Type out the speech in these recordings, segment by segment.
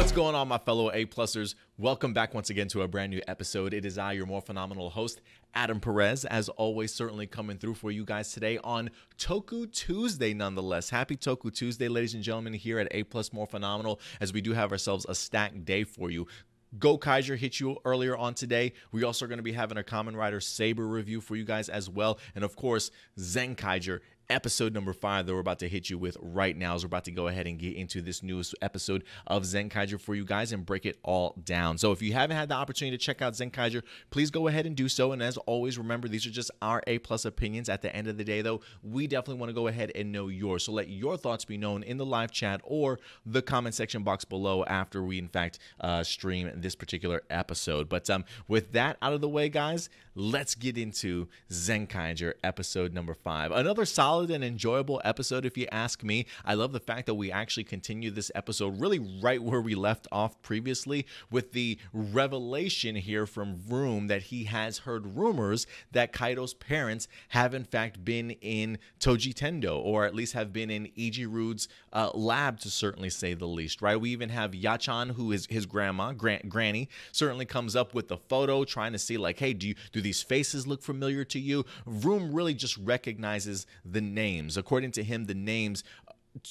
What's going on, my fellow A-Plusers? Welcome back once again to a brand new episode. It is I, your Morphinominal host, Adam Perez, as always, certainly coming through for you guys today on Toku Tuesday, nonetheless. Happy Toku Tuesday, ladies and gentlemen, here at A-Plus Morphinominal, as we do have ourselves a stacked day for you. Gokaiger hit you earlier on today. We also are going to be having a Kamen Rider Saber review for you guys as well. And of course, Zenkaiger, episode number 5 that we're about to hit you with right now, as we're about to go ahead and get into this newest episode of Zenkaiger for you guys and break it all down. So if you haven't had the opportunity to check out Zenkaiger, please go ahead and do so. And as always, remember, these are just our A-plus opinions. At the end of the day, though, we definitely want to go ahead and know yours. So let your thoughts be known in the live chat or the comment section box below after we, in fact, stream this particular episode. But with that out of the way, guys, let's get into Zenkaiger episode number 5. Another solid and enjoyable episode, if you ask me. I love the fact that we actually continue this episode really right where we left off previously, with the revelation here from Vroom that he has heard rumors that Kaito's parents have in fact been in Tojitendo, or at least have been in Ijirude's lab, to certainly say the least, right? We even have Yachan, who is his grandma, Granny, certainly comes up with the photo, trying to see like, hey, do these faces look familiar to you? Vroom really just recognizes the names. According to him, the names,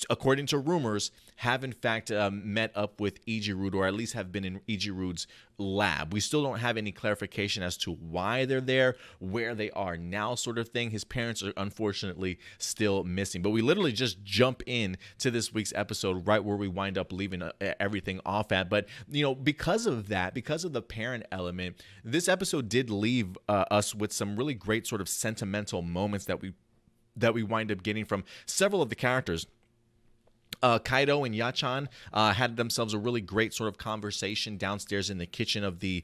according to rumors, have in fact met up with Ijirude, or at least have been in Ijirude's lab. We still don't have any clarification as to why they're there, where they are now, sort of thing. His parents are unfortunately still missing. But we literally just jump in to this week's episode right where we wind up leaving everything off at. But, you know, because of that, because of the parent element, this episode did leave us with some really great sort of sentimental moments that we wind up getting from several of the characters. Kaito and Yachan had themselves a really great sort of conversation downstairs in the kitchen of the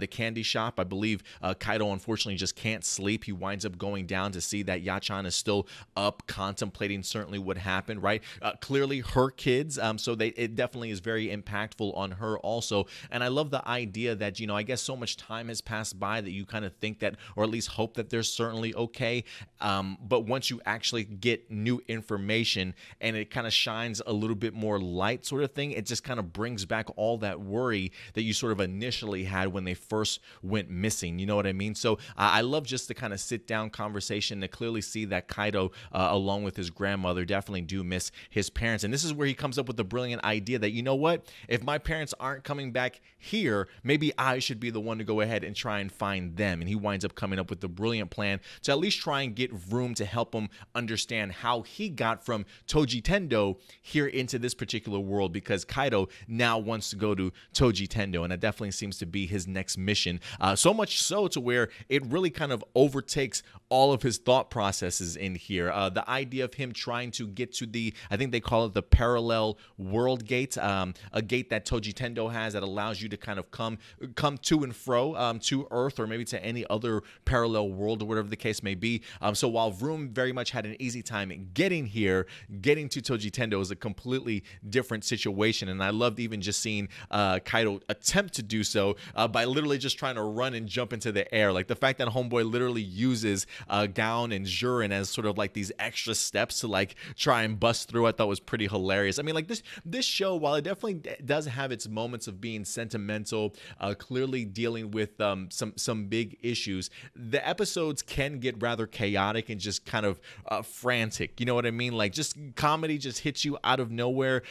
candy shop. I believe Kaito unfortunately just can't sleep. He winds up going down to see that Yachan is still up, contemplating certainly what happened, right? Clearly her kids, so it definitely is very impactful on her also. And I love the idea that, you know, I guess so much time has passed by that you kind of think that, or at least hope that they're certainly okay. But once you actually get new information and it kind of shines a little bit more light, sort of thing, it just kind of brings back all that worry that you sort of initially had when they first went missing. You know what I mean? So I love just the kind of sit down conversation to clearly see that Kaito, along with his grandmother, definitely do miss his parents. And this is where he comes up with the brilliant idea that, you know what, if my parents aren't coming back here, maybe I should be the one to go ahead and try and find them. And he winds up coming up with the brilliant plan to at least try and get Vroom to help him understand how he got from Tojitendo here into this particular world, because Kaito now wants to go to Tojitendo, and that definitely seems to be his next mission. So much so to where it really kind of overtakes all of his thought processes in here. The idea of him trying to get to the, I think they call it the parallel world gate, a gate that Tojitendo has that allows you to kind of come to and fro to Earth, or maybe to any other parallel world, or whatever the case may be. So while Vroom very much had an easy time getting here, getting to Tojitendo is a completely different situation. And I loved even just seeing Kaito attempt to do so by literally just trying to run and jump into the air. Like the fact that homeboy literally uses Gown and Zyuran as sort of like these extra steps to like try and bust through, I thought was pretty hilarious. I mean, like this show, while it definitely does have its moments of being sentimental, clearly dealing with some big issues, the episodes can get rather chaotic and just kind of frantic. You know what I mean? Like just comedy just hits you out of nowhere.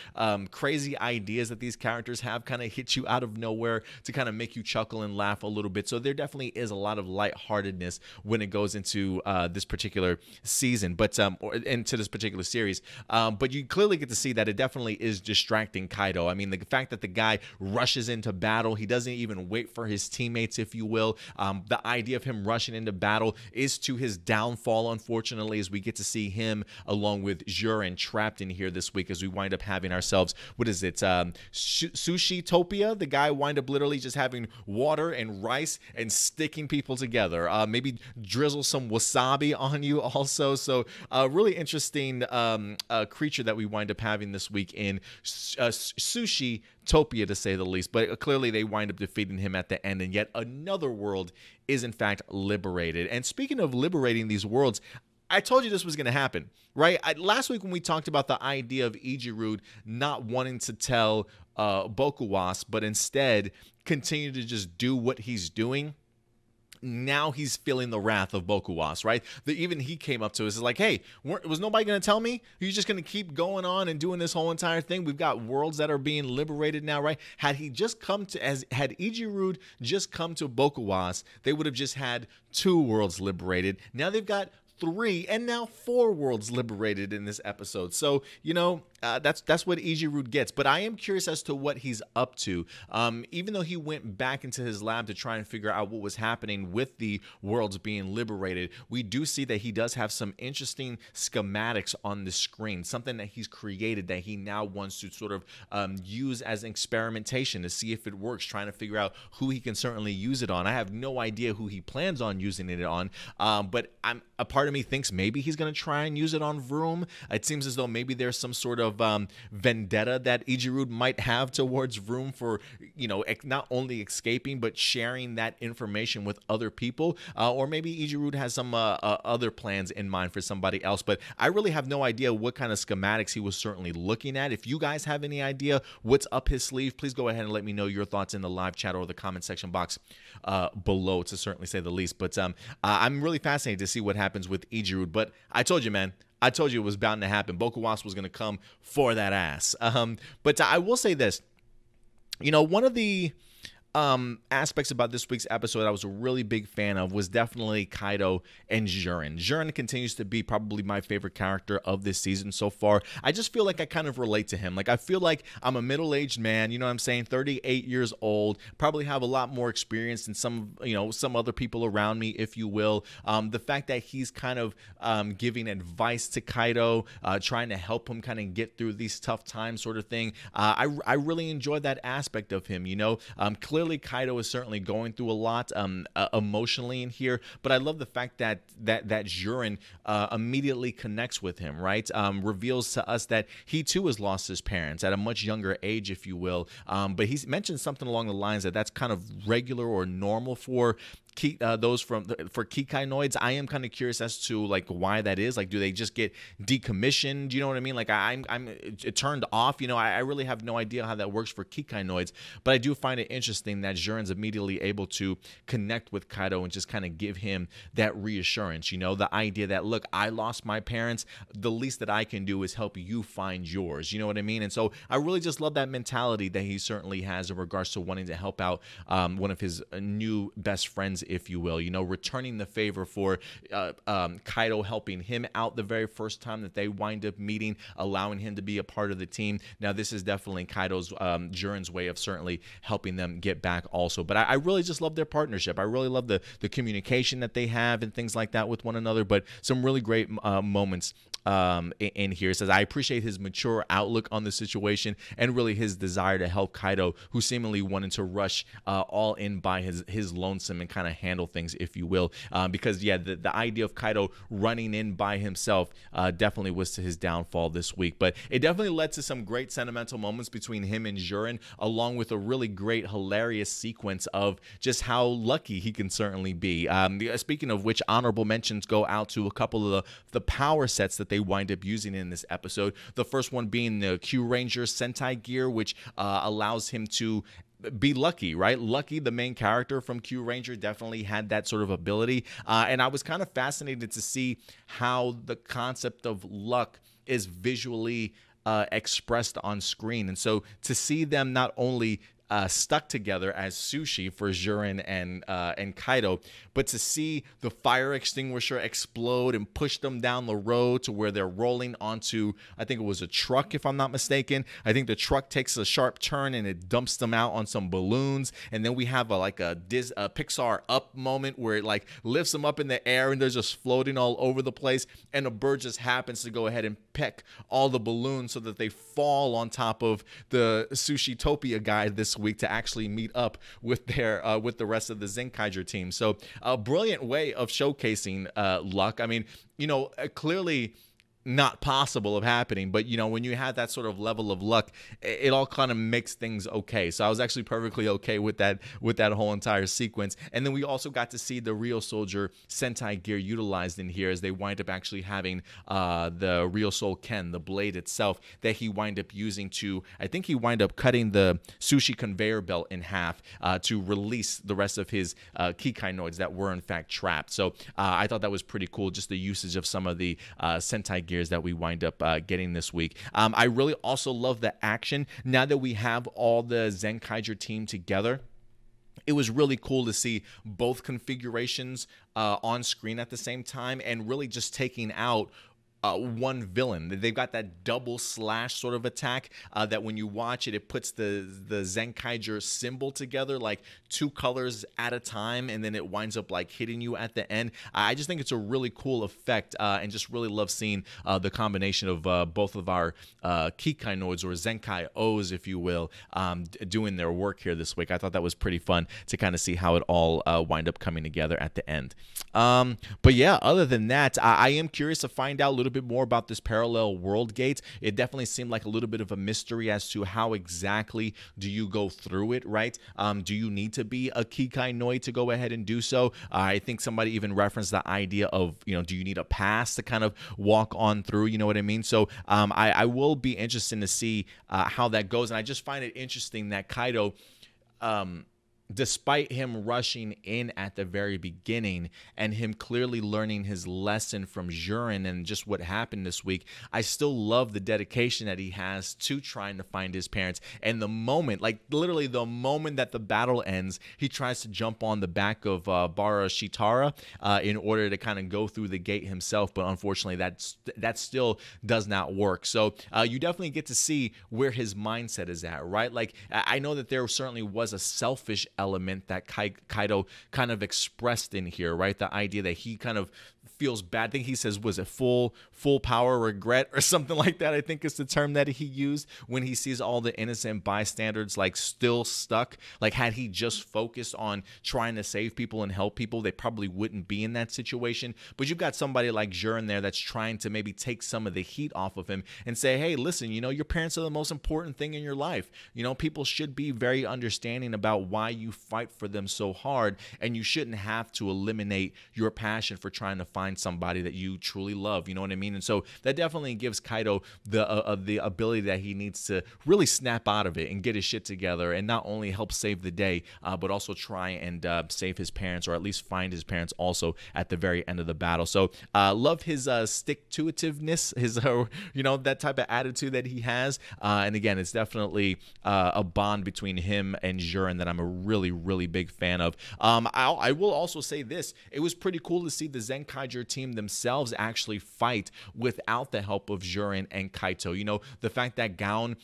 Crazy ideas that these characters have kind of hit you out of nowhere to kind of make you chuckle and laugh a little bit. So there definitely is a lot of lightheartedness when it goes into this particular season, but or into this particular series. But you clearly get to see that it definitely is distracting Kaito. I mean, the fact that the guy rushes into battle, he doesn't even wait for his teammates, if you will. The idea of him rushing into battle is to his downfall, unfortunately, as we get to see him along with Zyuran trapped in here this week, as we wind up having ourselves, what is it, Sushi Topia? The guy wind up literally just having water and rice and sticking people together. Maybe drizzle some wasabi on you also. So really interesting creature that we wind up having this week in Sushi Topia, to say the least. But clearly they wind up defeating him at the end, and yet another world is in fact liberated. And speaking of liberating these worlds, I told you this was going to happen, right? Last week when we talked about the idea of Ijirude not wanting to tell Bokuwas, but instead continue to just do what he's doing. Now he's feeling the wrath of Bokuwas, right? Even he came up to us, is like, hey, was nobody going to tell me? You're just going to keep going on and doing this whole entire thing? We've got worlds that are being liberated now, right? Had Ijirude just come to Bokuwas, they would have just had 2 worlds liberated. Now they've got 3 and now 4 worlds liberated in this episode. So, that's what Ijirude gets. But I am curious as to what he's up to. Even though he went back into his lab to try and figure out what was happening with the worlds being liberated, we do see that he does have some interesting schematics on the screen, something that he's created that he now wants to sort of use as experimentation to see if it works, trying to figure out who he can certainly use it on. I have no idea who he plans on using it on, but a part of me thinks maybe he's going to try and use it on Vroom. It seems as though maybe there's some sort of vendetta that Ijirude might have towards Vroom for, not only escaping, but sharing that information with other people. Or maybe Ijirude has some other plans in mind for somebody else. But I really have no idea what kind of schematics he was certainly looking at. If you guys have any idea what's up his sleeve, please go ahead and let me know your thoughts in the live chat or the comment section box below, to certainly say the least. But I'm really fascinated to see what happens with Ijirude. But I told you, man. I told you it was bound to happen. Bokuwas was going to come for that ass. But I will say this. One of the aspects about this week's episode I was a really big fan of was definitely Kaito and Jiren. Jiren continues to be probably my favorite character of this season so far. I just feel like I kind of relate to him. Like, I feel like I'm a middle-aged man, 38 years old, probably have a lot more experience than some other people around me, if you will. The fact that he's kind of giving advice to Kaito, trying to help him kind of get through these tough times sort of thing. I really enjoy that aspect of him, Clearly Kaito is certainly going through a lot emotionally in here, but I love the fact that Zyuran immediately connects with him, right? Reveals to us that he too has lost his parents at a much younger age, if you will. But he's mentioned something along the lines that that's kind of regular or normal for for Kikainoids. I am kind of curious as to why that is. Do they just get decommissioned? You know what I mean? I'm turned off. I really have no idea how that works for Kikainoids, but I do find it interesting that Jiren's immediately able to connect with Kaito and just kind of give him that reassurance. The idea that, look, I lost my parents. The least that I can do is help you find yours. You know what I mean? And so I really just love that mentality that he certainly has in regards to wanting to help out one of his new best friends, if you will, returning the favor for Kaito helping him out the very first time that they wind up meeting, allowing him to be a part of the team. Now, this is definitely Kaito's, Jiren's way of certainly helping them get back also. But I really just love their partnership. I really love the communication that they have and things like that with one another, but some really great moments in here. It says, I appreciate his mature outlook on the situation and really his desire to help Kaito, who seemingly wanted to rush all in by his lonesome and kind of handle things, if you will, because the idea of Kaito running in by himself definitely was to his downfall this week. But it definitely led to some great sentimental moments between him and Zyuran, along with a really great hilarious sequence of just how lucky he can certainly be. Speaking of which, honorable mentions go out to a couple of the power sets that they wind up using in this episode. The first one being the Q Ranger Sentai gear, which allows him to be Lucky, right? Lucky, the main character from Q Ranger, definitely had that sort of ability. And I was kind of fascinated to see how the concept of luck is visually expressed on screen. And so to see them not only stuck together as Sushi for Zyuran and Kaito, but to see the fire extinguisher explode and push them down the road to where they're rolling onto, I think it was a truck, if I'm not mistaken. I think the truck takes a sharp turn and it dumps them out on some balloons, and then we have a Pixar Up moment where it lifts them up in the air and they're just floating all over the place, and a bird just happens to go ahead and peck all the balloons so that they fall on top of the Sushi-topia guy this week to actually meet up with with the rest of the Zenkaiger team. So a brilliant way of showcasing luck. I mean, clearly not possible of happening, but you know, when you have that sort of level of luck, it all kind of makes things okay. So I was actually perfectly okay with that whole entire sequence. And then we also got to see the Real Soldier Sentai gear utilized in here, as they wind up actually having the Real Soul Ken, the blade itself, that he wind up using to, I think he wind up cutting the Sushi conveyor belt in half to release the rest of his Kikai noids that were in fact trapped. So I thought that was pretty cool, just the usage of some of the Sentai gears that we wind up getting this week. I really also love the action now that we have all the Zenkaiger team together. It was really cool to see both configurations on screen at the same time, and really just taking out one villain. They've got that double slash sort of attack that when you watch it, it puts the Zenkaiger symbol together like two colors at a time, and then it winds up like hitting you at the end. I just think it's a really cool effect, and just really love seeing the combination of both of our Kikai noids, or Zenkai O's, if you will, doing their work here this week. I thought that was pretty fun to kind of see how it all wind up coming together at the end. But yeah, other than that, I am curious to find out a little bit more about this parallel world gate. It definitely seemed like a little bit of a mystery as to how exactly do you go through it, right? Do you need to be a Kikai Noid to go ahead and do so? I think somebody even referenced the idea of, you know, do you need a pass to kind of walk on through, you know what I mean? So I will be interested to see how that goes. And I just find it interesting that Kaito, despite him rushing in at the very beginning and him clearly learning his lesson from Zyuran and just what happened this week, I still love the dedication that he has to trying to find his parents. And the moment, like literally the moment that the battle ends, he tries to jump on the back of Bara Shitara in order to kind of go through the gate himself. But unfortunately, that still does not work. So you definitely get to see where his mindset is at, right? Like, I know that there certainly was a selfish element that Kaito kind of expressed in here, right? The idea that he kind of feels bad. I think he says, was it full power regret or something like that? I think is the term that he used when he sees all the innocent bystanders like still stuck. Like, had he just focused on trying to save people and help people, they probably wouldn't be in that situation. But you've got somebody like Zyuran there that's trying to maybe take some of the heat off of him and say, hey, listen, you know, your parents are the most important thing in your life. You know, people should be very understanding about why you fight for them so hard, and you shouldn't have to eliminate your passion for trying to find somebody that you truly love. You know what I mean? And so that definitely gives Kaito the ability that he needs to really snap out of it and get his shit together, and not only help save the day, but also try and save his parents, or at least find his parents also at the very end of the battle. So love his stick-to-itiveness, his you know, that type of attitude that he has. And again, it's definitely a bond between him and Zyuran that I'm a really big fan of. I will also say this: it was pretty cool to see the Zenkaiger team themselves actually fight without the help of Zyuran and Kaito. You know, the fact that Gaon,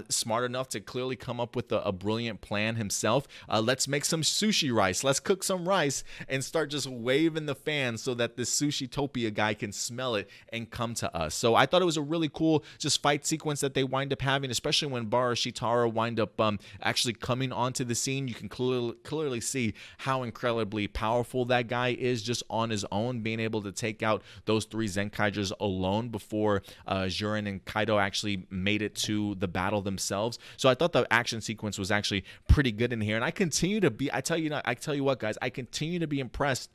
smart enough to clearly come up with a brilliant plan himself. Let's make some sushi rice. Let's cook some rice and start just waving the fan so that this Sushi Topia guy can smell it and come to us. So I thought it was a really cool just fight sequence that they wind up having, especially when Bara Shitara wind up actually coming onto the scene. You can clearly see how incredibly powerful that guy is just on his own, being able to take out those three Zenkaigers alone before Zyuran and Kaito actually made it to the battle themselves. So I thought the action sequence was actually pretty good in here, and I continue to be, I tell you what, guys, I continue to be impressed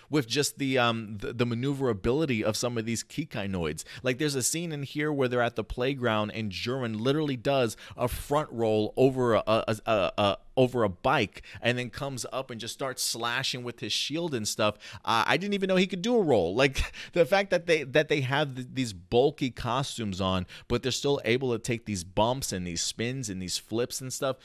with just the maneuverability of some of these Kikai noids. Like, there's a scene in here where they're at the playground and Zyuran literally does a front roll over a bike and then comes up and just starts slashing with his shield and stuff. I didn't even know he could do a roll. Like, the fact that they have these bulky costumes on, but they're still able to take these bumps and these spins and these flips and stuff.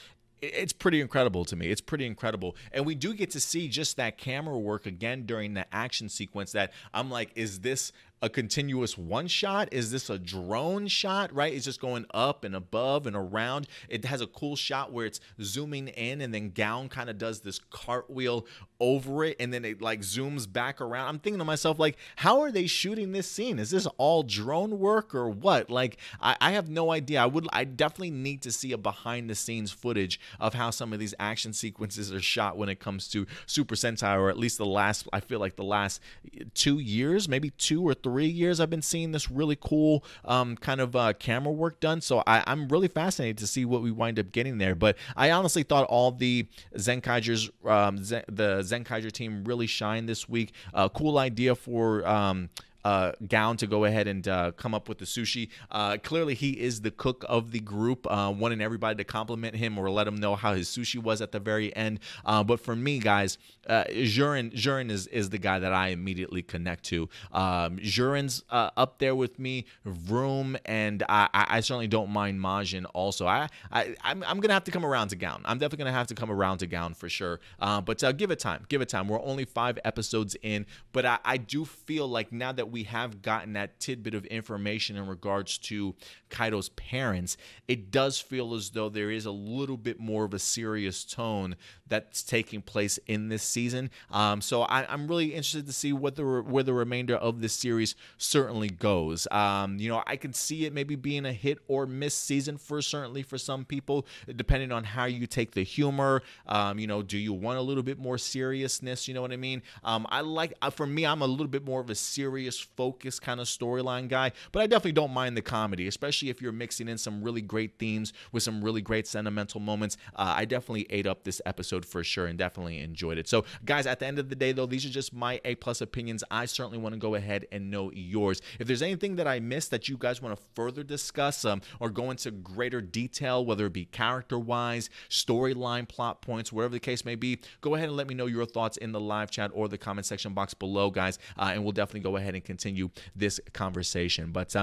It's pretty incredible to me. It's pretty incredible. And we do get to see just that camera work again during the action sequence that I'm like, is this a continuous one shot? Is this a drone shot, right? It's just going up and above and around. It has a cool shot where it's zooming in and then Gaon kind of does this cartwheel over it and then it like zooms back around. I'm thinking to myself, like, how are they shooting this scene? Is this all drone work or what? Like, I have no idea. I definitely need to see a behind the scenes footage of how some of these action sequences are shot when it comes to Super Sentai, or at least I feel like the last 2 years, maybe 2 or 3 3 years I've been seeing this really cool kind of camera work done. So I'm really fascinated to see what we wind up getting there. But I honestly thought all the Zenkaigers, the Zenkaiger team really shined this week. Cool idea for Gown to go ahead and come up with the sushi. Clearly, he is the cook of the group, wanting everybody to compliment him or let him know how his sushi was at the very end. But for me, guys, Zyuran is the guy that I immediately connect to. Zyuran's up there with me, Vroom, and I certainly don't mind Majin also. I'm going to have to come around to Gown. I'm definitely going to have to come around to Gown for sure. But give it time. Give it time. We're only 5 episodes in, but I do feel like now that we have gotten that tidbit of information in regards to Kaito's parents, it does feel as though there is a little bit more of a serious tone that's taking place in this season. So I'm really interested to see where the remainder of this series certainly goes. I can see it maybe being a hit or miss season certainly for some people, depending on how you take the humor. Do you want a little bit more seriousness? You know what I mean? For me, I'm a little bit more of a serious focus kind of storyline guy, but I definitely don't mind the comedy, especially if you're mixing in some really great themes with some really great sentimental moments. I definitely ate up this episode for sure and definitely enjoyed it. So guys, at the end of the day though, these are just my A+ opinions. I certainly want to go ahead and know yours. If there's anything that I missed that you guys want to further discuss or go into greater detail, whether it be character wise, storyline, plot points, whatever the case may be, go ahead and let me know your thoughts in the live chat or the comment section box below, guys, and we'll definitely go ahead and continue this conversation. But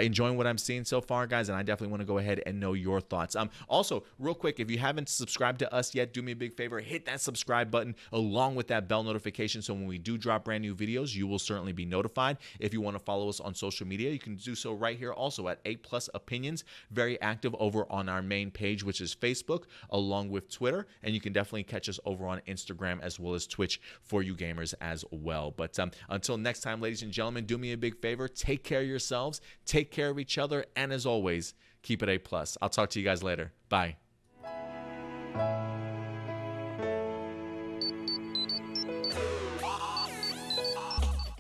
enjoying what I'm seeing so far, guys, and I definitely want to go ahead and know your thoughts. Also, real quick, if you haven't subscribed to us yet, do me a big favor, hit that subscribe button along with that bell notification so when we do drop brand new videos, you will certainly be notified. If you want to follow us on social media, you can do so right here also at A+ Opinions. Very active over on our main page, which is Facebook, along with Twitter, and you can definitely catch us over on Instagram as well as Twitch for you gamers as well. But until next time, ladies and gentlemen, do me a big favor, take care of yourselves, take care of each other, and as always, keep it A+. I'll talk to you guys later. Bye.